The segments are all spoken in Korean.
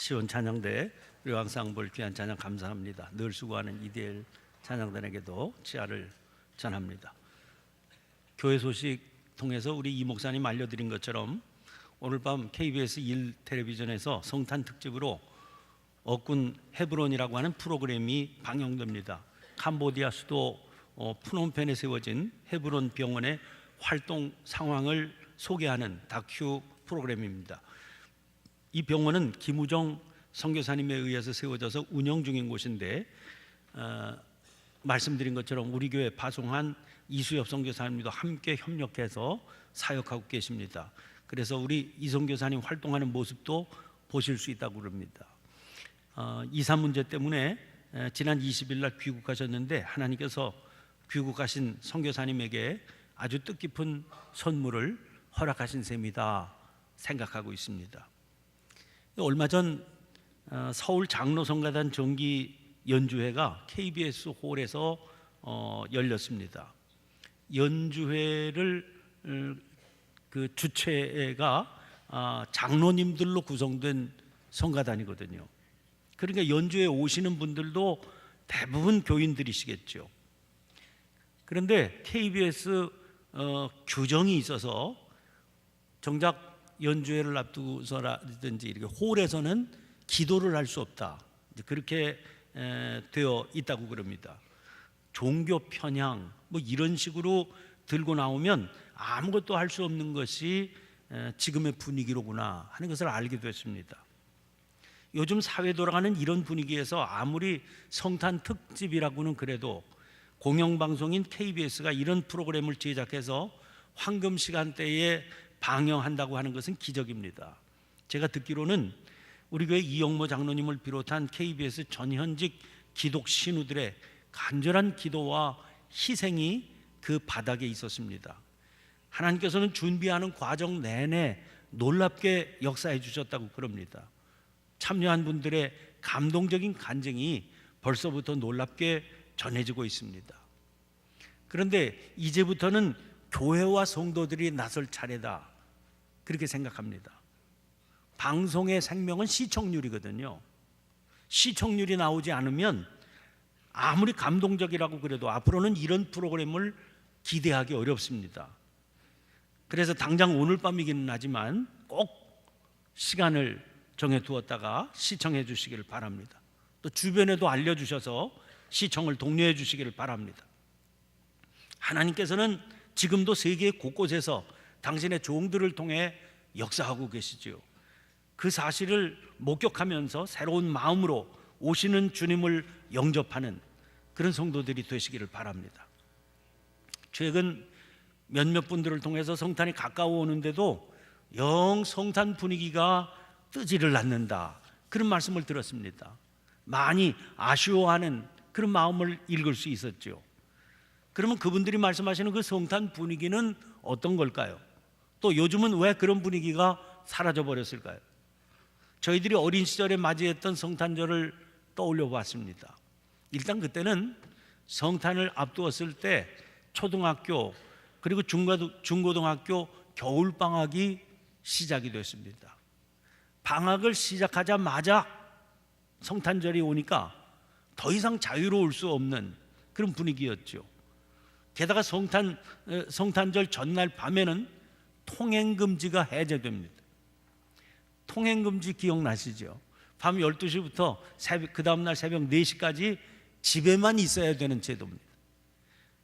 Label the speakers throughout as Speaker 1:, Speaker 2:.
Speaker 1: 시온 찬양대 그리고 항상 볼 귀한 찬양 감사합니다. 늘 수고하는 이대일 찬양단에게도 치아를 전합니다. 교회 소식 통해서 우리 이 목사님 알려드린 것처럼 오늘 밤 KBS 1 텔레비전에서 성탄 특집으로 억군 헤브론이라고 하는 프로그램이 방영됩니다. 캄보디아 수도 프놈펜에 세워진 헤브론 병원의 활동 상황을 소개하는 다큐 프로그램입니다. 이 병원은 김우정 선교사님에 의해서 세워져서 운영 중인 곳인데 말씀드린 것처럼 우리 교회 파송한 이수엽 선교사님도 함께 협력해서 사역하고 계십니다. 그래서 우리 이성 교사님 활동하는 모습도 보실 수 있다고 그럽니다. 이사 문제 때문에 지난 20일 날 귀국하셨는데 하나님께서 귀국하신 선교사님에게 아주 뜻깊은 선물을 허락하신 셈이다 생각하고 있습니다. 얼마 전 서울 장로성가단 정기 연주회가 KBS 홀에서 열렸습니다. 연주회를 그 주체가 장로님들로 구성된 성가단이거든요. 그러니까 연주회 오시는 분들도 대부분 교인들이시겠죠. 그런데 KBS 규정이 있어서 정작 연주회를 앞두고서라든지 이렇게 홀에서는 기도를 할 수 없다. 그렇게 되어 있다고 그럽니다. 종교 편향 뭐 이런 식으로 들고 나오면 아무것도 할 수 없는 것이 지금의 분위기로구나 하는 것을 알게 됐습니다. 요즘 사회 돌아가는 이런 분위기에서 아무리 성탄 특집이라고는 그래도 공영방송인 KBS가 이런 프로그램을 제작해서 황금 시간대에 방영한다고 하는 것은 기적입니다. 제가 듣기로는 우리 교회 이영모 장로님을 비롯한 KBS 전현직 기독 신우들의 간절한 기도와 희생이 그 바닥에 있었습니다. 하나님께서는 준비하는 과정 내내 놀랍게 역사해 주셨다고 그럽니다. 참여한 분들의 감동적인 간증이 벌써부터 놀랍게 전해지고 있습니다. 그런데 이제부터는 교회와 성도들이 나설 차례다 그렇게 생각합니다. 방송의 생명은 시청률이거든요. 시청률이 나오지 않으면 아무리 감동적이라고 그래도 앞으로는 이런 프로그램을 기대하기 어렵습니다. 그래서 당장 오늘 밤이기는 하지만 꼭 시간을 정해두었다가 시청해 주시기를 바랍니다. 또 주변에도 알려주셔서 시청을 독려해 주시기를 바랍니다. 하나님께서는 지금도 세계 곳곳에서 당신의 종들을 통해 역사하고 계시지요. 그 사실을 목격하면서 새로운 마음으로 오시는 주님을 영접하는 그런 성도들이 되시기를 바랍니다. 최근 몇몇 분들을 통해서 성탄이 가까워 오는데도 영 성탄 분위기가 뜨지를 않는다 그런 말씀을 들었습니다. 많이 아쉬워하는 그런 마음을 읽을 수 있었죠. 그러면 그분들이 말씀하시는 그 성탄 분위기는 어떤 걸까요? 또 요즘은 왜 그런 분위기가 사라져 버렸을까요? 저희들이 어린 시절에 맞이했던 성탄절을 떠올려 봤습니다. 일단 그때는 성탄을 앞두었을 때 초등학교 그리고 중고등학교 겨울방학이 시작이 됐습니다. 방학을 시작하자마자 성탄절이 오니까 더 이상 자유로울 수 없는 그런 분위기였죠. 게다가 성탄절 전날 밤에는 통행금지가 해제됩니다. 통행금지 기억나시죠? 밤 12시부터 그 다음날 새벽 4시까지 집에만 있어야 되는 제도입니다.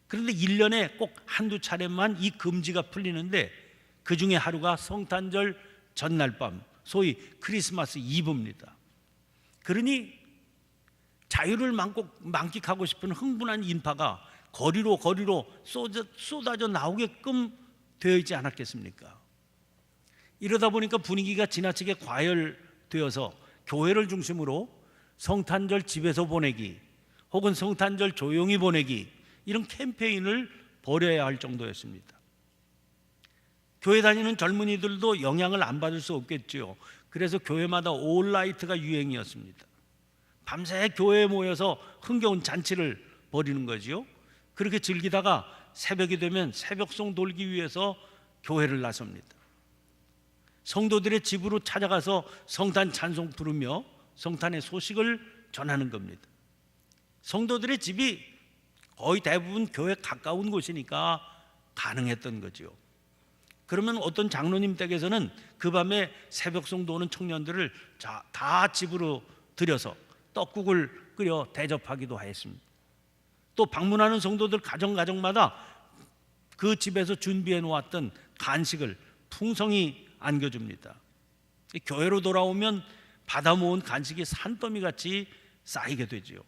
Speaker 1: 그런데 1년에 꼭 한두 차례만 이 금지가 풀리는데 그 중에 하루가 성탄절 전날 밤, 소위 크리스마스 이브입니다. 그러니 자유를 만끽하고 싶은 흥분한 인파가 거리로 쏟아져 나오게끔 되어 있지 않았겠습니까? 이러다 보니까 분위기가 지나치게 과열되어서 교회를 중심으로 성탄절 집에서 보내기 혹은 성탄절 조용히 보내기 이런 캠페인을 벌여야 할 정도였습니다. 교회 다니는 젊은이들도 영향을 안 받을 수 없겠죠. 그래서 교회마다 올라이트가 유행이었습니다. 밤새 교회에 모여서 흥겨운 잔치를 벌이는 거지요. 그렇게 즐기다가 새벽이 되면 새벽송 돌기 위해서 교회를 나섭니다. 성도들의 집으로 찾아가서 성탄 찬송 부르며 성탄의 소식을 전하는 겁니다. 성도들의 집이 거의 대부분 교회 가까운 곳이니까 가능했던 거죠. 그러면 어떤 장로님 댁에서는 그 밤에 새벽 성도 오는 청년들을 다 집으로 들여서 떡국을 끓여 대접하기도 했습니다. 또 방문하는 성도들 가정마다 그 집에서 준비해 놓았던 간식을 풍성히 안겨줍니다. 교회로 돌아오면 받아 모은 간식이 산더미같이 쌓이게 되죠.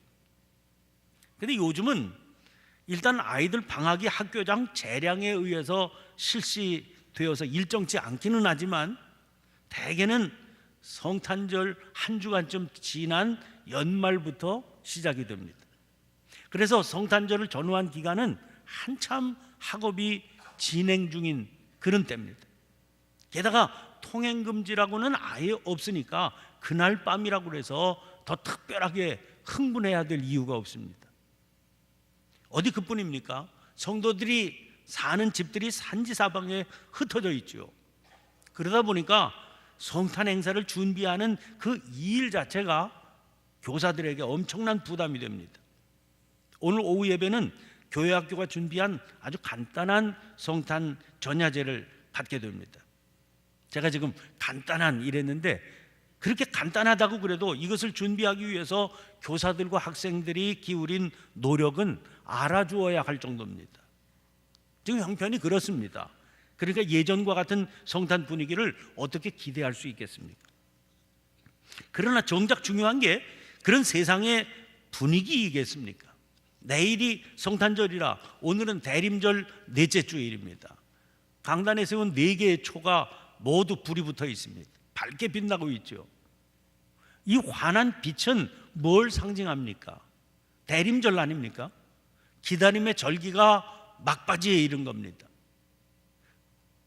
Speaker 1: 그런데 요즘은 일단 아이들 방학이 학교장 재량에 의해서 실시되어서 일정치 않기는 하지만 대개는 성탄절 한 주간쯤 지난 연말부터 시작이 됩니다. 그래서 성탄절을 전후한 기간은 한참 학업이 진행 중인 그런 때입니다. 게다가 통행금지라고는 아예 없으니까 그날 밤이라고 해서 더 특별하게 흥분해야 될 이유가 없습니다. 어디 그뿐입니까? 성도들이 사는 집들이 산지사방에 흩어져 있죠. 그러다 보니까 성탄 행사를 준비하는 그 일 자체가 교사들에게 엄청난 부담이 됩니다. 오늘 오후 예배는 교회 학교가 준비한 아주 간단한 성탄 전야제를 갖게 됩니다. 제가 지금 간단한 이랬는데 그렇게 간단하다고 그래도 이것을 준비하기 위해서 교사들과 학생들이 기울인 노력은 알아주어야 할 정도입니다. 지금 형편이 그렇습니다. 그러니까 예전과 같은 성탄 분위기를 어떻게 기대할 수 있겠습니까? 그러나 정작 중요한 게 그런 세상의 분위기이겠습니까? 내일이 성탄절이라 오늘은 대림절 넷째 주일입니다. 강단에 세운 4개의 초가 모두 불이 붙어 있습니다. 밝게 빛나고 있죠. 이 환한 빛은 뭘 상징합니까? 대림절 아닙니까? 기다림의 절기가 막바지에 이른 겁니다.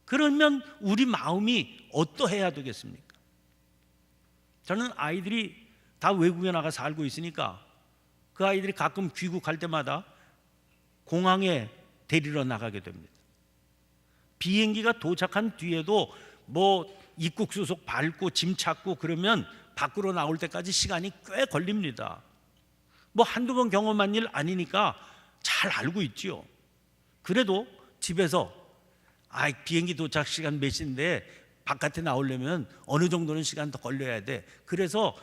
Speaker 1: 그러면 우리 마음이 어떠해야 되겠습니까? 저는 아이들이 다 외국에 나가 살고 있으니까 그 아이들이 가끔 귀국할 때마다 공항에 데리러 나가게 됩니다. 비행기가 도착한 뒤에도 입국 수속 밟고 짐 찾고 그러면 밖으로 나올 때까지 시간이 꽤 걸립니다. 한두 번 경험한 일 아니니까 잘 알고 있지요. 그래도 집에서 비행기 도착 시간 몇 시인데 바깥에 나오려면 어느 정도는 시간 더 걸려야 돼. 그래서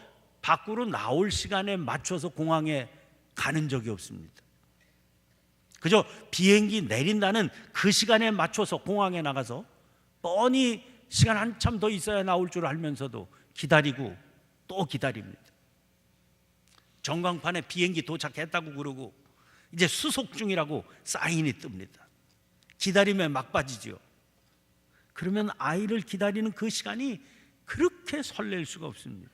Speaker 1: 밖으로 나올 시간에 맞춰서 공항에 가는 적이 없습니다. 그저 비행기 내린다는 그 시간에 맞춰서 공항에 나가서 뻔히 시간 한참 더 있어야 나올 줄 알면서도 기다리고 또 기다립니다. 전광판에 비행기 도착했다고 그러고 이제 수속 중이라고 사인이 뜹니다. 기다림에 막바지죠. 그러면 아이를 기다리는 그 시간이 그렇게 설렐 수가 없습니다.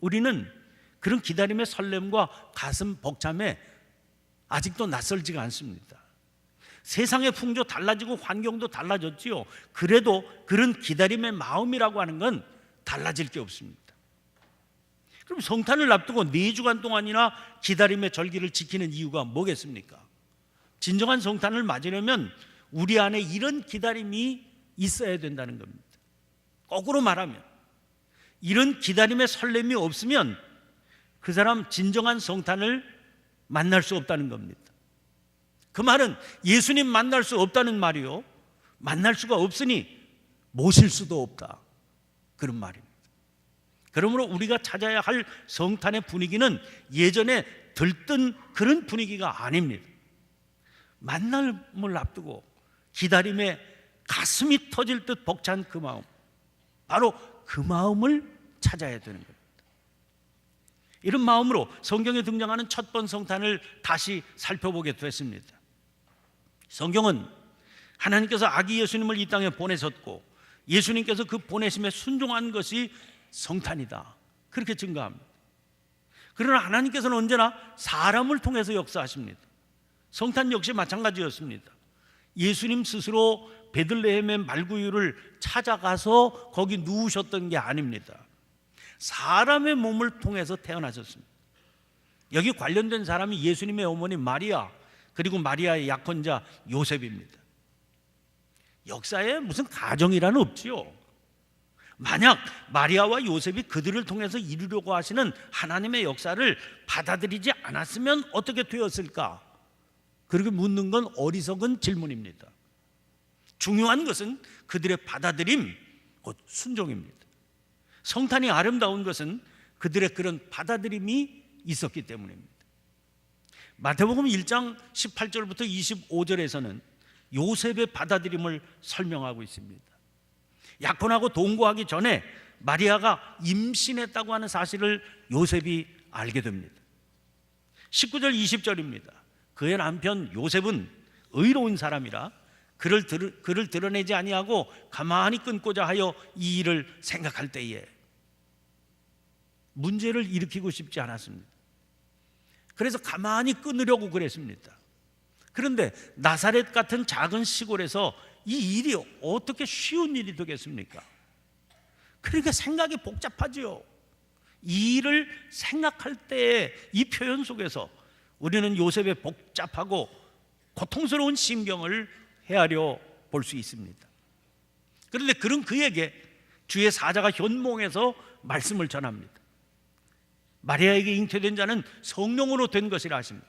Speaker 1: 우리는 그런 기다림의 설렘과 가슴 벅참에 아직도 낯설지가 않습니다. 세상의 풍조 달라지고 환경도 달라졌지요. 그래도 그런 기다림의 마음이라고 하는 건 달라질 게 없습니다. 그럼 성탄을 앞두고 4주간 동안이나 기다림의 절기를 지키는 이유가 뭐겠습니까? 진정한 성탄을 맞으려면 우리 안에 이런 기다림이 있어야 된다는 겁니다. 거꾸로 말하면 이런 기다림의 설렘이 없으면 그 사람 진정한 성탄을 만날 수 없다는 겁니다. 그 말은 예수님 만날 수 없다는 말이요, 만날 수가 없으니 모실 수도 없다, 그런 말입니다. 그러므로 우리가 찾아야 할 성탄의 분위기는 예전에 들뜬 그런 분위기가 아닙니다. 만남을 앞두고 기다림에 가슴이 터질 듯 벅찬 그 마음, 바로 그 마음을 찾아야 되는 겁니다. 이런 마음으로 성경에 등장하는 첫 번 성탄을 다시 살펴보게 됐습니다. 성경은 하나님께서 아기 예수님을 이 땅에 보내셨고 예수님께서 그 보내심에 순종한 것이 성탄이다, 그렇게 증거합니다. 그러나 하나님께서는 언제나 사람을 통해서 역사하십니다. 성탄 역시 마찬가지였습니다. 예수님 스스로 베들레헴의 말구유를 찾아가서 거기 누우셨던 게 아닙니다. 사람의 몸을 통해서 태어나셨습니다. 여기 관련된 사람이 예수님의 어머니 마리아, 그리고 마리아의 약혼자 요셉입니다. 역사에 무슨 가정이라는 없지요. 만약 마리아와 요셉이 그들을 통해서 이루려고 하시는 하나님의 역사를 받아들이지 않았으면 어떻게 되었을까? 그렇게 묻는 건 어리석은 질문입니다. 중요한 것은 그들의 받아들임, 곧 순종입니다. 성탄이 아름다운 것은 그들의 그런 받아들임이 있었기 때문입니다. 마태복음 1장 18절부터 25절에서는 요셉의 받아들임을 설명하고 있습니다. 약혼하고 동거하기 전에 마리아가 임신했다고 하는 사실을 요셉이 알게 됩니다. 19절 20절입니다. 그의 남편 요셉은 의로운 사람이라 그를 드러내지 아니하고 가만히 끊고자 하여 이 일을 생각할 때에 문제를 일으키고 싶지 않았습니다. 그래서 가만히 끊으려고 그랬습니다. 그런데 나사렛 같은 작은 시골에서 이 일이 어떻게 쉬운 일이 되겠습니까? 그러니까 생각이 복잡하지요. 이 일을 생각할 때의 이 표현 속에서 우리는 요셉의 복잡하고 고통스러운 심경을 헤아려 볼 수 있습니다. 그런데 그런 그에게 주의 사자가 현몽에서 말씀을 전합니다. 마리아에게 잉태된 자는 성령으로 된 것이라 하십니다.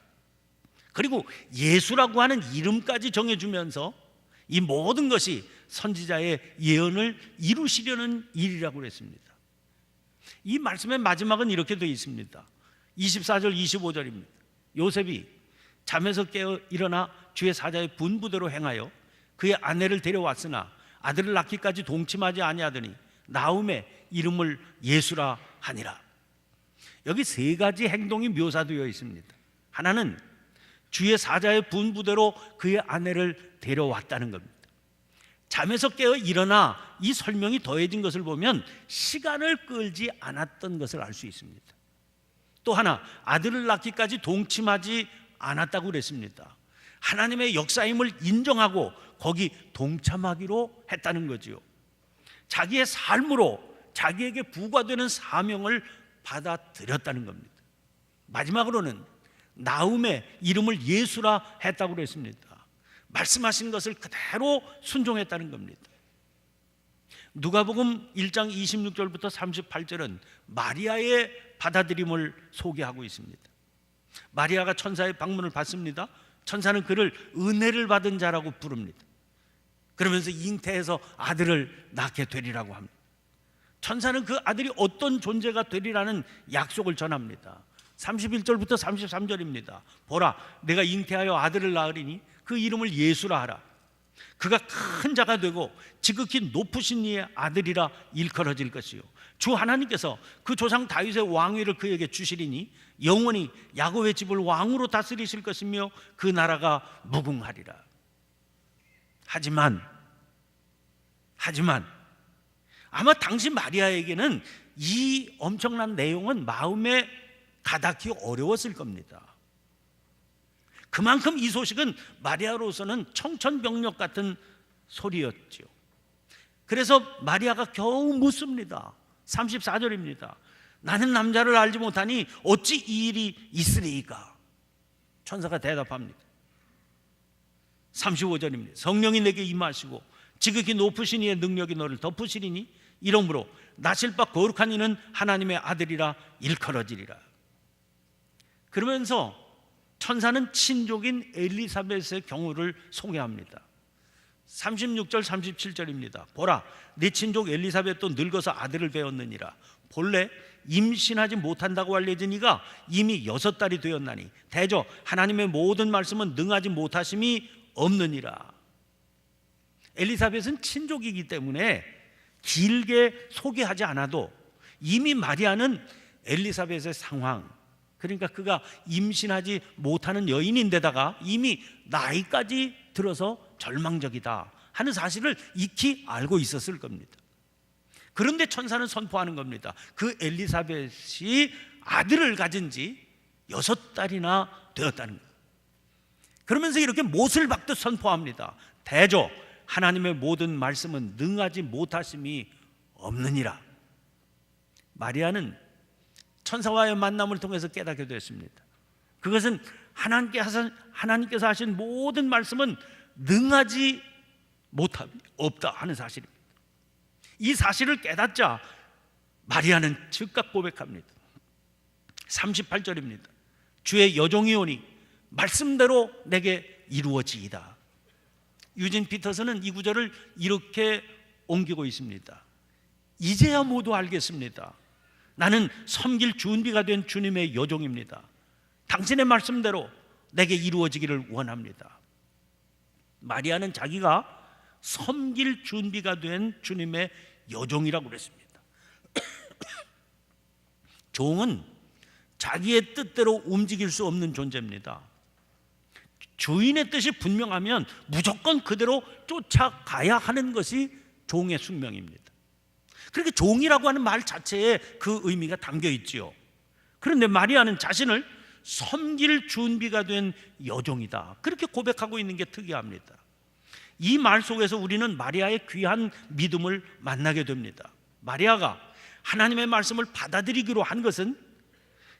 Speaker 1: 그리고 예수라고 하는 이름까지 정해주면서 이 모든 것이 선지자의 예언을 이루시려는 일이라고 그랬습니다. 이 말씀의 마지막은 이렇게 되어 있습니다. 24절 25절입니다. 요셉이 잠에서 깨어 일어나 주의 사자의 분부대로 행하여 그의 아내를 데려왔으나 아들을 낳기까지 동침하지 아니하더니 나음의 이름을 예수라 하니라. 여기 세 가지 행동이 묘사되어 있습니다. 하나는 주의 사자의 분부대로 그의 아내를 데려왔다는 겁니다. 잠에서 깨어 일어나 이 설명이 더해진 것을 보면 시간을 끌지 않았던 것을 알 수 있습니다. 또 하나, 아들을 낳기까지 동침하지 않았다고 그랬습니다. 하나님의 역사임을 인정하고 거기 동참하기로 했다는 거지요. 자기의 삶으로 자기에게 부과되는 사명을 받아들였다는 겁니다. 마지막으로는 나음의 이름을 예수라 했다고 그랬습니다. 말씀하신 것을 그대로 순종했다는 겁니다. 누가복음 1장 26절부터 38절은 마리아의 받아들임을 소개하고 있습니다. 마리아가 천사의 방문을 받습니다. 천사는 그를 은혜를 받은 자라고 부릅니다. 그러면서 잉태해서 아들을 낳게 되리라고 합니다. 천사는 그 아들이 어떤 존재가 되리라는 약속을 전합니다. 31절부터 33절입니다. 보라, 내가 잉태하여 아들을 낳으리니 그 이름을 예수라 하라. 그가 큰 자가 되고 지극히 높으신 이의 아들이라 일컬어질 것이요 주 하나님께서 그 조상 다윗의 왕위를 그에게 주시리니 영원히 야곱의 집을 왕으로 다스리실 것이며 그 나라가 무궁하리라. 하지만 아마 당시 마리아에게는 이 엄청난 내용은 마음에 가닿기 어려웠을 겁니다. 그만큼 이 소식은 마리아로서는 청천벽력 같은 소리였죠. 그래서 마리아가 겨우 묻습니다. 34절입니다. 나는 남자를 알지 못하니 어찌 이 일이 있으리이까? 천사가 대답합니다. 35절입니다. 성령이 내게 임하시고 지극히 높으신 이의 능력이 너를 덮으시리니 이러므로 나실 바 거룩한 이는 하나님의 아들이라 일컬어지리라. 그러면서 천사는 친족인 엘리사벳의 경우를 소개합니다. 36절 37절입니다. 보라, 네 친족 엘리사벳도 늙어서 아들을 배웠느니라. 본래 임신하지 못한다고 알려진 이가 이미 6달이 되었나니 대저 하나님의 모든 말씀은 능하지 못하심이 없느니라. 엘리사벳은 친족이기 때문에 길게 소개하지 않아도 이미 마리아는 엘리사벳의 상황, 그러니까 그가 임신하지 못하는 여인인데다가 이미 나이까지 들어서 절망적이다 하는 사실을 익히 알고 있었을 겁니다. 그런데 천사는 선포하는 겁니다. 그 엘리사벳이 아들을 가진 지 6달이나 되었다는 거예요. 그러면서 이렇게 못을 박듯 선포합니다. 대저 하나님의 모든 말씀은 능하지 못하심이 없느니라. 마리아는 천사와의 만남을 통해서 깨닫게 됐습니다. 그것은 하나님께서 하신 모든 말씀은 능하지 못함이 없다 하는 사실입니다. 이 사실을 깨닫자 마리아는 즉각 고백합니다. 38절입니다. 주의 여종이 오니 말씀대로 내게 이루어지이다. 유진 피터슨은 이 구절을 이렇게 옮기고 있습니다. 이제야 모두 알겠습니다. 나는 섬길 준비가 된 주님의 여종입니다. 당신의 말씀대로 내게 이루어지기를 원합니다. 마리아는 자기가 섬길 준비가 된 주님의 여종이라고 그랬습니다. 종은 자기의 뜻대로 움직일 수 없는 존재입니다. 주인의 뜻이 분명하면 무조건 그대로 쫓아가야 하는 것이 종의 숙명입니다. 그렇게 종이라고 하는 말 자체에 그 의미가 담겨 있지요. 그런데 마리아는 자신을 섬길 준비가 된 여종이다, 그렇게 고백하고 있는 게 특이합니다. 이 말 속에서 우리는 마리아의 귀한 믿음을 만나게 됩니다. 마리아가 하나님의 말씀을 받아들이기로 한 것은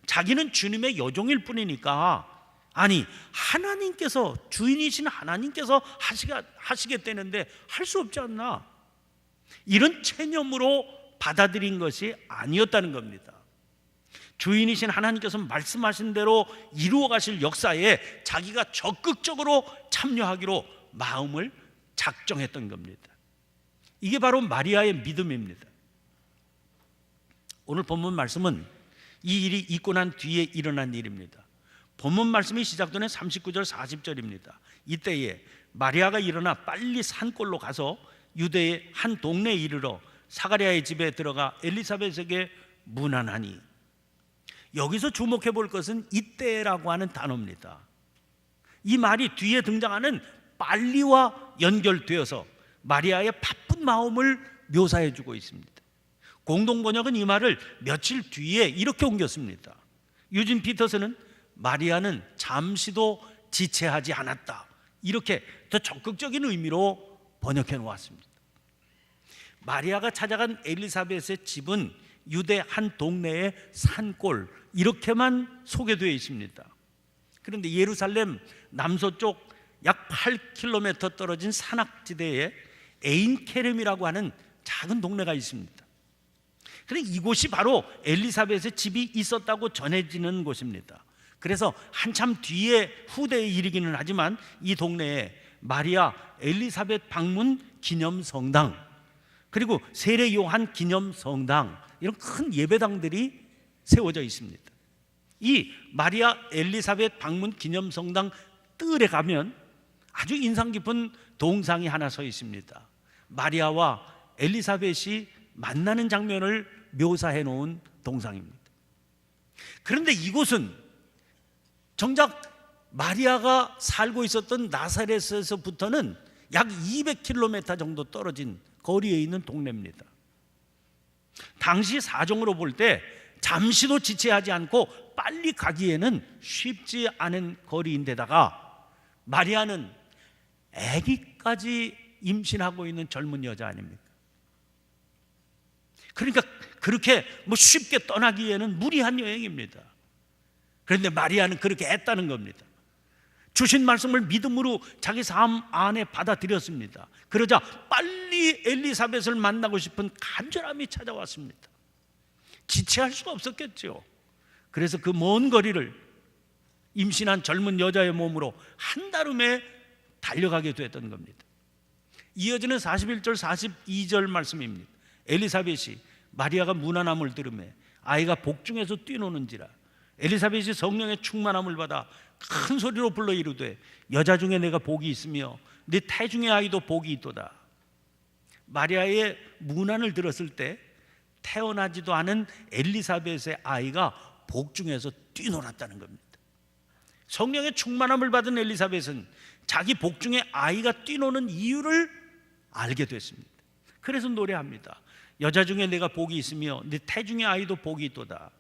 Speaker 1: 자기는 주님의 여종일 뿐이니까, 아니 하나님께서, 주인이신 하나님께서 하시겠다는데 할 수 없지 않나, 이런 체념으로 받아들인 것이 아니었다는 겁니다. 주인이신 하나님께서 말씀하신 대로 이루어 가실 역사에 자기가 적극적으로 참여하기로 마음을 작정했던 겁니다. 이게 바로 마리아의 믿음입니다. 오늘 본문 말씀은 이 일이 있고 난 뒤에 일어난 일입니다. 본문 말씀이 시작되는 39절 40절입니다. 이때에 마리아가 일어나 빨리 산골로 가서 유대의 한 동네에 이르러 사가랴의 집에 들어가 엘리사벳에게 문안하니, 여기서 주목해 볼 것은 이때라고 하는 단어입니다. 이 말이 뒤에 등장하는 빨리와 연결되어서 마리아의 바쁜 마음을 묘사해 주고 있습니다. 공동 번역은 이 말을 며칠 뒤에 이렇게 옮겼습니다. 유진 피터슨은 마리아는 잠시도 지체하지 않았다, 이렇게 더 적극적인 의미로 번역해 놓았습니다. 마리아가 찾아간 엘리사벳의 집은 유대 한 동네의 산골, 이렇게만 소개되어 있습니다. 그런데 예루살렘 남서쪽 약 8km 떨어진 산악지대에 에인케렘이라고 하는 작은 동네가 있습니다. 그런데 이곳이 바로 엘리사벳의 집이 있었다고 전해지는 곳입니다. 그래서 한참 뒤에 후대에 이르기는 하지만 이 동네에 마리아 엘리사벳 방문 기념성당, 그리고 세례 요한 기념성당, 이런 큰 예배당들이 세워져 있습니다. 이 마리아 엘리사벳 방문 기념성당 뜰에 가면 아주 인상 깊은 동상이 하나 서 있습니다. 마리아와 엘리사벳이 만나는 장면을 묘사해 놓은 동상입니다. 그런데 이곳은 정작 마리아가 살고 있었던 나사렛에서부터는 약 200km 정도 떨어진 거리에 있는 동네입니다. 당시 사정으로 볼 때 잠시도 지체하지 않고 빨리 가기에는 쉽지 않은 거리인데다가 마리아는 아기까지 임신하고 있는 젊은 여자 아닙니까? 그러니까 그렇게 쉽게 떠나기에는 무리한 여행입니다. 그런데 마리아는 그렇게 했다는 겁니다. 주신 말씀을 믿음으로 자기 삶 안에 받아들였습니다. 그러자 빨리 엘리사벳을 만나고 싶은 간절함이 찾아왔습니다. 지체할 수가 없었겠죠. 그래서 그 먼 거리를 임신한 젊은 여자의 몸으로 한달음에 달려가게 됐던 겁니다. 이어지는 41절 42절 말씀입니다. 엘리사벳이 마리아가 문안함을 들으매 아이가 복중에서 뛰노는지라. 엘리사벳이 성령의 충만함을 받아 큰 소리로 불러 이르되 여자 중에 내가 복이 있으며 네 태중의 아이도 복이 있도다. 마리아의 문안을 들었을 때 태어나지도 않은 엘리사벳의 아이가 복중에서 뛰놀았다는 겁니다. 성령의 충만함을 받은 엘리사벳은 자기 복중의 아이가 뛰노는 이유를 알게 됐습니다. 그래서 노래합니다. 여자 중에 내가 복이 있으며 네 태중의 아이도 복이 있도다.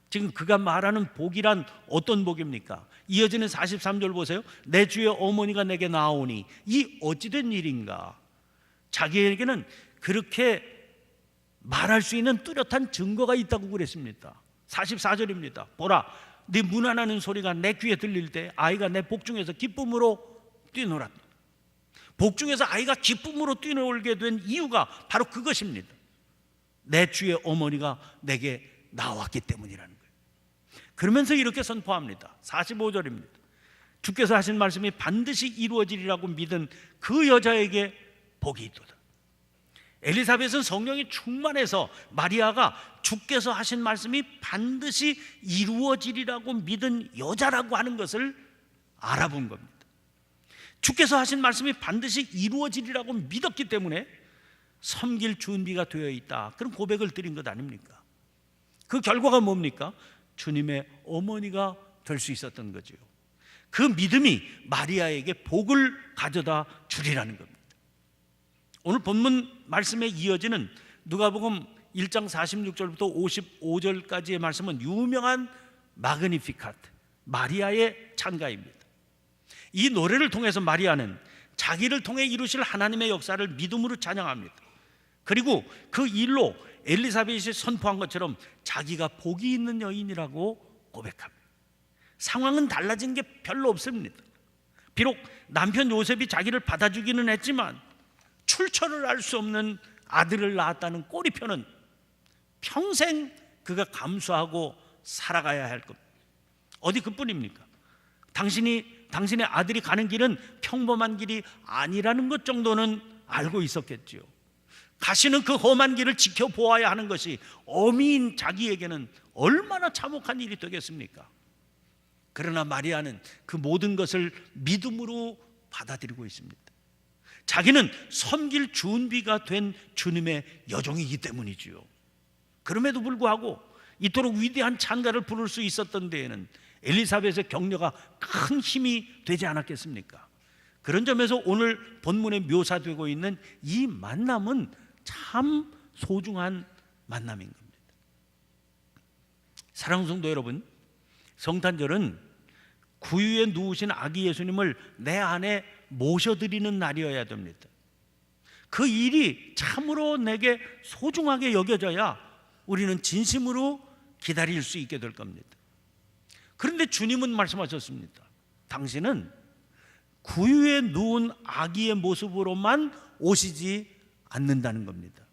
Speaker 1: 지금 그가 말하는 복이란 어떤 복입니까? 이어지는 43절 보세요. 내 주의 어머니가 내게 나오니 이 어찌된 일인가. 자기에게는 그렇게 말할 수 있는 뚜렷한 증거가 있다고 그랬습니다. 44절입니다. 보라, 네 문안하는 소리가 내 귀에 들릴 때 아이가 내 복중에서 기쁨으로 뛰놀았다. 복중에서 아이가 기쁨으로 뛰놀게 된 이유가 바로 그것입니다. 내 주의 어머니가 내게 나왔기 때문이라는 거예요. 그러면서 이렇게 선포합니다. 45절입니다. 주께서 하신 말씀이 반드시 이루어지리라고 믿은 그 여자에게 복이 있도다. 엘리사벳은 성령이 충만해서 마리아가 주께서 하신 말씀이 반드시 이루어지리라고 믿은 여자라고 하는 것을 알아본 겁니다. 주께서 하신 말씀이 반드시 이루어지리라고 믿었기 때문에 섬길 준비가 되어 있다, 그런 고백을 드린 것 아닙니까? 그 결과가 뭡니까? 주님의 어머니가 될 수 있었던 거죠. 그 믿음이 마리아에게 복을 가져다 주리라는 겁니다. 오늘 본문 말씀에 이어지는 누가복음 1장 46절부터 55절까지의 말씀은 유명한 마그니피카트, 마리아의 찬가입니다. 이 노래를 통해서 마리아는 자기를 통해 이루실 하나님의 역사를 믿음으로 찬양합니다. 그리고 그 일로 엘리사벳이 선포한 것처럼 자기가 복이 있는 여인이라고 고백합니다. 상황은 달라진 게 별로 없습니다. 비록 남편 요셉이 자기를 받아주기는 했지만 출처를 알 수 없는 아들을 낳았다는 꼬리표는 평생 그가 감수하고 살아가야 할 겁니다. 어디 그뿐입니까? 당신의 아들이 가는 길은 평범한 길이 아니라는 것 정도는 알고 있었겠지요. 가시는 그 험한 길을 지켜보아야 하는 것이 어미인 자기에게는 얼마나 참혹한 일이 되겠습니까? 그러나 마리아는 그 모든 것을 믿음으로 받아들이고 있습니다. 자기는 섬길 준비가 된 주님의 여종이기 때문이지요. 그럼에도 불구하고 이토록 위대한 찬가를 부를 수 있었던 데에는 엘리사벳의 격려가 큰 힘이 되지 않았겠습니까? 그런 점에서 오늘 본문에 묘사되고 있는 이 만남은 참 소중한 만남인 겁니다. 사랑하는 성도 여러분, 성탄절은 구유에 누우신 아기 예수님을 내 안에 모셔드리는 날이어야 됩니다. 그 일이 참으로 내게 소중하게 여겨져야 우리는 진심으로 기다릴 수 있게 될 겁니다. 그런데 주님은 말씀하셨습니다. 당신은 구유에 누운 아기의 모습으로만 오시지 않는다는 겁니다.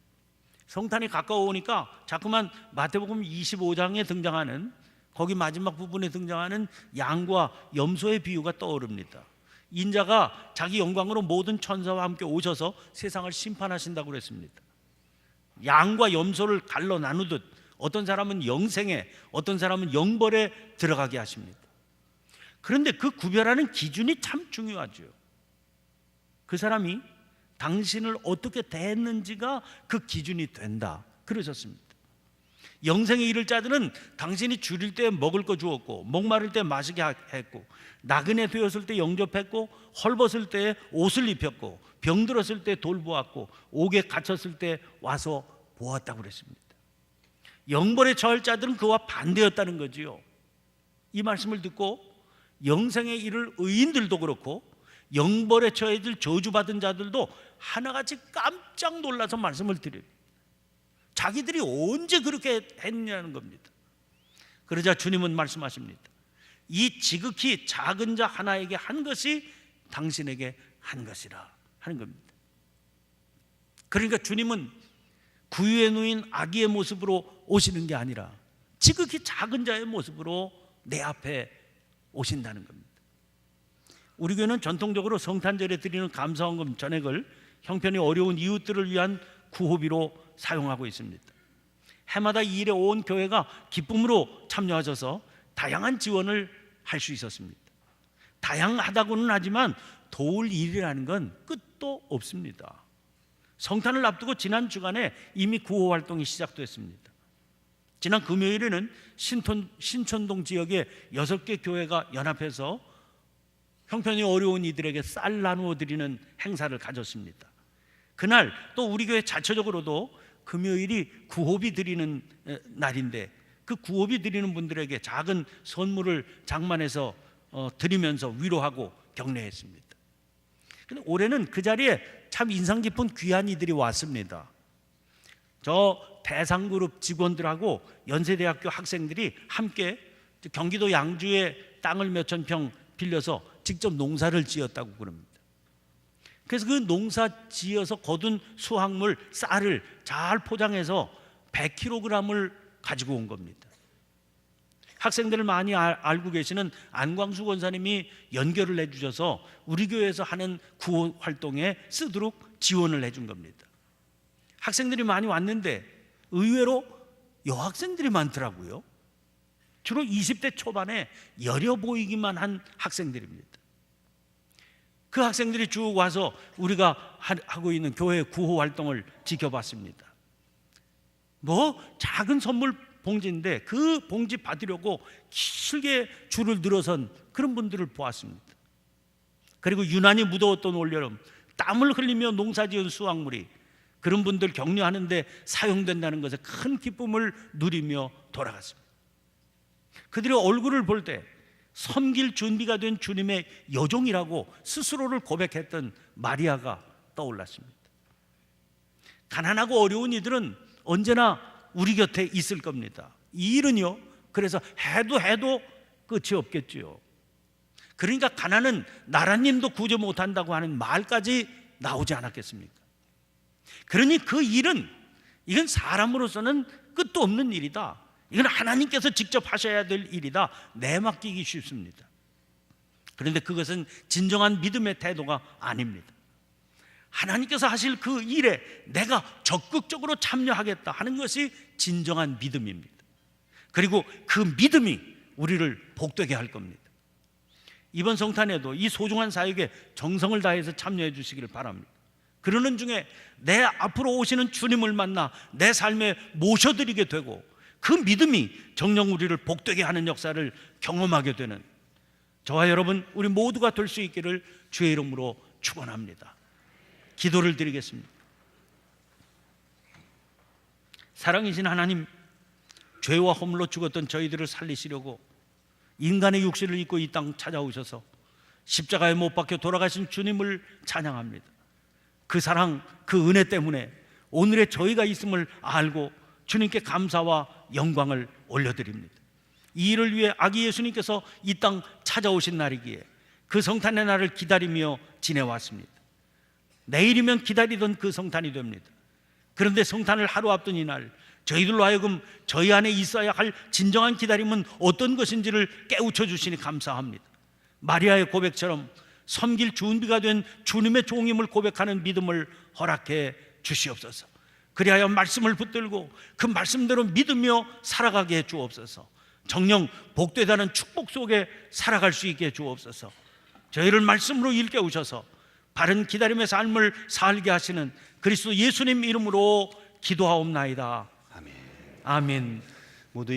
Speaker 1: 성탄이 가까워오니까 자꾸만 마태복음 25장에 등장하는, 거기 마지막 부분에 등장하는 양과 염소의 비유가 떠오릅니다. 인자가 자기 영광으로 모든 천사와 함께 오셔서 세상을 심판하신다고 그랬습니다. 양과 염소를 갈로 나누듯 어떤 사람은 영생에, 어떤 사람은 영벌에 들어가게 하십니다. 그런데 그 구별하는 기준이 참 중요하죠. 그 사람이 당신을 어떻게 대했는지가 그 기준이 된다 그러셨습니다. 영생에 이를 자들은 당신이 줄일 때 먹을 거 주었고, 목마를 때 마시게 했고, 나그네 되었을 때 영접했고, 헐벗을 때 옷을 입혔고, 병들었을 때 돌보았고, 옥에 갇혔을 때 와서 보았다고 그랬습니다. 영벌에 처할 자들은 그와 반대였다는 거지요. 이 말씀을 듣고 영생에 이를 의인들도 그렇고 영벌에 처해질 저주받은 자들도 하나같이 깜짝 놀라서 말씀을 드려요. 자기들이 언제 그렇게 했냐는 겁니다. 그러자 주님은 말씀하십니다. 이 지극히 작은 자 하나에게 한 것이 당신에게 한 것이라 하는 겁니다. 그러니까 주님은 구유에 누인 아기의 모습으로 오시는 게 아니라 지극히 작은 자의 모습으로 내 앞에 오신다는 겁니다. 우리 교회는 전통적으로 성탄절에 드리는 감사헌금 전액을 형편이 어려운 이웃들을 위한 구호비로 사용하고 있습니다. 해마다 이 일에 온 교회가 기쁨으로 참여하셔서 다양한 지원을 할 수 있었습니다. 다양하다고는 하지만 도울 일이라는 건 끝도 없습니다. 성탄을 앞두고 지난 주간에 이미 구호 활동이 시작됐습니다. 지난 금요일에는 신촌동 지역의 6개 교회가 연합해서 형편이 어려운 이들에게 쌀 나누어 드리는 행사를 가졌습니다. 그날 또 우리 교회 자체적으로도 금요일이 구호비 드리는 날인데 그 구호비 드리는 분들에게 작은 선물을 장만해서 드리면서 위로하고 격려했습니다. 근데 올해는 그 자리에 참 인상 깊은 귀한 이들이 왔습니다. 저 대상그룹 직원들하고 연세대학교 학생들이 함께 경기도 양주의 땅을 몇천 평 빌려서 직접 농사를 지었다고 그럽니다. 그래서 그 농사 지어서 거둔 수확물 쌀을 잘 포장해서 100kg을 가지고 온 겁니다. 학생들을 많이 알고 계시는 안광수 권사님이 연결을 해주셔서 우리 교회에서 하는 구호 활동에 쓰도록 지원을 해준 겁니다. 학생들이 많이 왔는데 의외로 여학생들이 많더라고요. 주로 20대 초반에 여려 보이기만 한 학생들입니다. 그 학생들이 쭉 와서 우리가 하고 있는 교회 구호 활동을 지켜봤습니다. 뭐 작은 선물 봉지인데 그 봉지 받으려고 길게 줄을 늘어선 그런 분들을 보았습니다. 그리고 유난히 무더웠던 올여름 땀을 흘리며 농사지은 수확물이 그런 분들 격려하는데 사용된다는 것에 큰 기쁨을 누리며 돌아갔습니다. 그들의 얼굴을 볼 때 섬길 준비가 된 주님의 여종이라고 스스로를 고백했던 마리아가 떠올랐습니다. 가난하고 어려운 이들은 언제나 우리 곁에 있을 겁니다. 이 일은요, 그래서 해도 끝이 없겠지요. 그러니까 가난은 나라님도 구제 못한다고 하는 말까지 나오지 않았겠습니까? 그러니 그 일은 이건 사람으로서는 끝도 없는 일이다. 이건 하나님께서 직접 하셔야 될 일이다. 내맡기기 쉽습니다. 그런데 그것은 진정한 믿음의 태도가 아닙니다. 하나님께서 하실 그 일에 내가 적극적으로 참여하겠다 하는 것이 진정한 믿음입니다. 그리고 그 믿음이 우리를 복되게 할 겁니다. 이번 성탄에도 이 소중한 사역에 정성을 다해서 참여해 주시기를 바랍니다. 그러는 중에 내 앞으로 오시는 주님을 만나 내 삶에 모셔드리게 되고 그 믿음이 정녕 우리를 복되게 하는 역사를 경험하게 되는 저와 여러분 우리 모두가 될 수 있기를 주의 이름으로 축원합니다. 기도를 드리겠습니다. 사랑이신 하나님, 죄와 허물로 죽었던 저희들을 살리시려고 인간의 육신을 입고 이 땅 찾아오셔서 십자가에 못 박혀 돌아가신 주님을 찬양합니다. 그 사랑, 그 은혜 때문에 오늘의 저희가 있음을 알고 주님께 감사와 영광을 올려드립니다. 이 일을 위해 아기 예수님께서 이 땅 찾아오신 날이기에 그 성탄의 날을 기다리며 지내왔습니다. 내일이면 기다리던 그 성탄이 됩니다. 그런데 성탄을 하루 앞둔 이날 저희들로 하여금 저희 안에 있어야 할 진정한 기다림은 어떤 것인지를 깨우쳐 주시니 감사합니다. 마리아의 고백처럼 섬길 준비가 된 주님의 종임을 고백하는 믿음을 허락해 주시옵소서. 그리하여 말씀을 붙들고 그 말씀대로 믿으며 살아가게 해 주옵소서. 정녕 복되다는 축복 속에 살아갈 수 있게 해 주옵소서. 저희를 말씀으로 일깨우셔서 바른 기다림의 삶을 살게 하시는 그리스도 예수님 이름으로 기도하옵나이다. 아멘. 모두